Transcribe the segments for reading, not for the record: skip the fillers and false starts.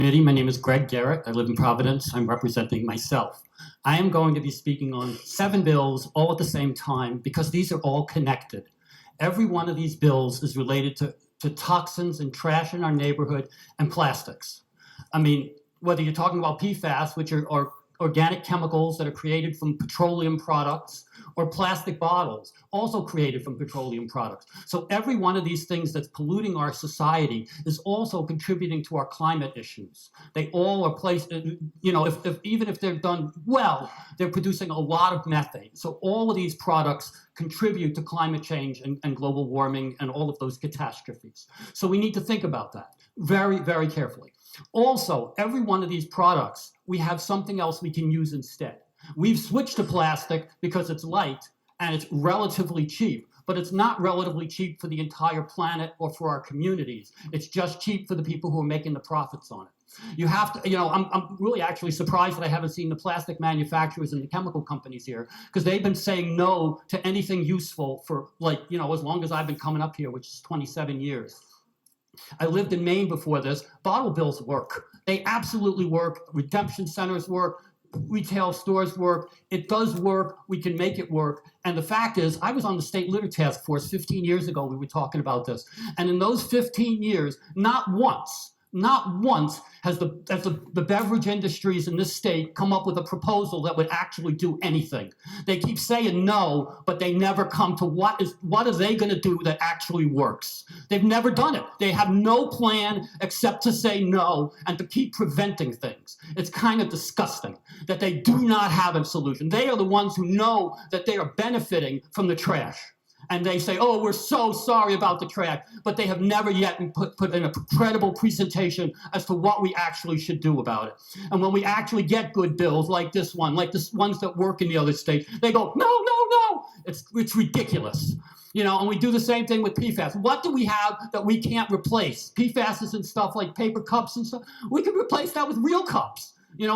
My name is Greg Garrett. I live in Providence. I'm representing myself. I am going to be speaking on 7 bills all at the same time because these are all connected. Every one of these bills is related to toxins and trash in our neighborhood and plastics. I mean, whether you're talking about PFAS, which are organic chemicals that are created from petroleum products, or plastic bottles, also created from petroleum products. So every one of these things that's polluting our society is also contributing to our climate issues. They all are placed, even if they're done well, they're producing a lot of methane. So all of these products contribute to climate change and global warming and all of those catastrophes. So we need to think about that very, very carefully. Also, every one of these products, we have something else we can use instead. We've switched to plastic because it's light and it's relatively cheap, but it's not relatively cheap for the entire planet or for our communities. It's just cheap for the people who are making the profits on it. You have to, I'm really actually surprised that I haven't seen the plastic manufacturers and the chemical companies here, because they've been saying no to anything useful for as long as I've been coming up here, which is 27 years. I lived in Maine before this. Bottle bills work. They absolutely work. Redemption centers work. Retail stores work. It does work. We can make it work. And the fact is, I was on the state litter task force 15 years ago. We were talking about this. And in those 15 years, not once has the beverage industries in this state come up with a proposal that would actually do anything. They keep saying no, but they never come to what are they going to do that actually works. They've never done it. They have no plan except to say no and to keep preventing things. It's kind of disgusting that they do not have a solution. They are the ones who know that they are benefiting from the trash. And they say, oh, we're so sorry about the trash, but they have never yet put in a credible presentation as to what we actually should do about it. And when we actually get good bills like this one, like the ones that work in the other states, they go, no. It's ridiculous. And we do the same thing with PFAS. What do we have that we can't replace? PFAS and stuff like paper cups and stuff. We could replace that with real cups.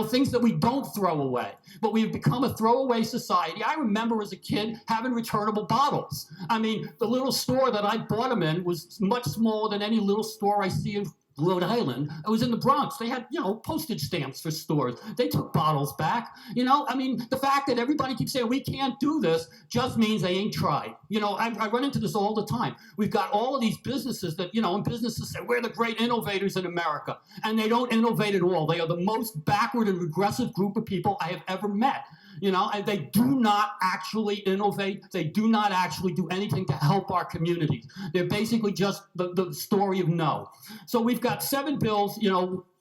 Things that we don't throw away. But we've become a throwaway society. I remember as a kid having returnable bottles. I mean, the little store that I bought them in was much smaller than any little store I see in Rhode Island. I was in the Bronx. They had, postage stamps for stores. They took bottles back. The fact that everybody keeps saying we can't do this just means they ain't tried. I run into this all the time. We've got all of these businesses that, and businesses say we're the great innovators in America. And they don't innovate at all. They are the most backward and regressive group of people I have ever met. And they do not actually innovate. They do not actually do anything to help our communities. They're basically just the story of no. So we've got 7 bills,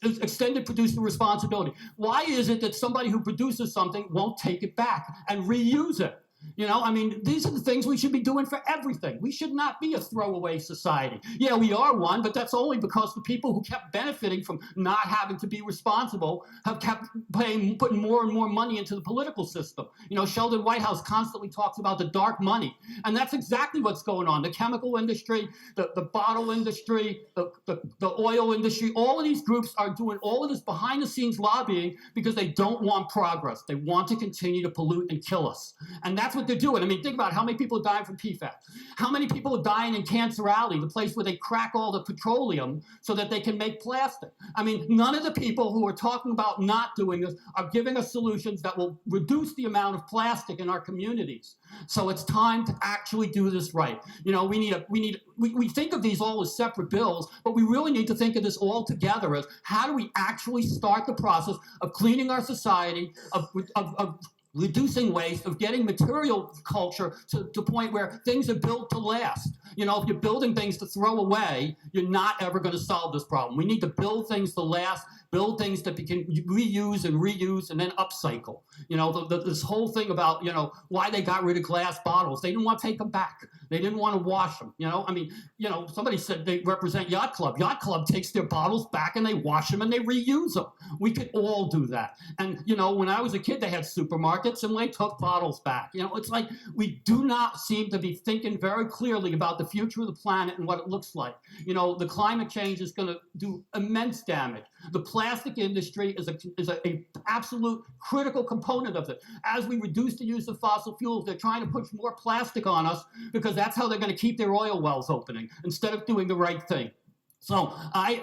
extended producer responsibility. Why is it that somebody who produces something won't take it back and reuse it? These are the things we should be doing for everything. We should not be a throwaway society. Yeah, we are one, but that's only because the people who kept benefiting from not having to be responsible have kept putting more and more money into the political system. Sheldon Whitehouse constantly talks about the dark money, and that's exactly what's going on. The chemical industry, the bottle industry, the oil industry, all of these groups are doing all of this behind-the-scenes lobbying because they don't want progress. They want to continue to pollute and kill us. And that's what they're doing. Think about how many people are dying from PFAS. How many people are dying in Cancer Alley, the place where they crack all the petroleum so that they can make plastic. None of the people who are talking about not doing this are giving us solutions that will reduce the amount of plastic in our communities. So it's time to actually do this right. We think of these all as separate bills, but we really need to think of this all together as how do we actually start the process of cleaning our society, of reducing waste, of getting material culture to the point where things are built to last. If you're building things to throw away, you're not ever going to solve this problem. We need to build things to last, build things that we can reuse and then upcycle. This whole thing about, why they got rid of glass bottles. They didn't want to take them back. They didn't want to wash them. Somebody said they represent Yacht Club. Yacht Club takes their bottles back and they wash them and they reuse them. We could all do that. And, when I was a kid, they had supermarkets and they took bottles back. It's like we do not seem to be thinking very clearly about the future of the planet and what it looks like. The climate change is going to do immense damage. The plastic industry is a absolute critical component of it. As we reduce the use of fossil fuels, they're trying to push more plastic on us because that's how they're going to keep their oil wells opening instead of doing the right thing. So I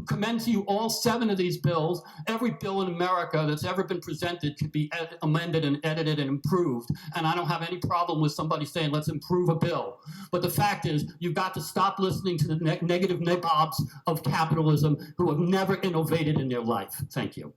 commend to you all 7 of these bills. Every bill in America that's ever been presented could be amended and edited and improved. And I don't have any problem with somebody saying, let's improve a bill. But the fact is, you've got to stop listening to the negative nabobs of capitalism who have never innovated in their life. Thank you.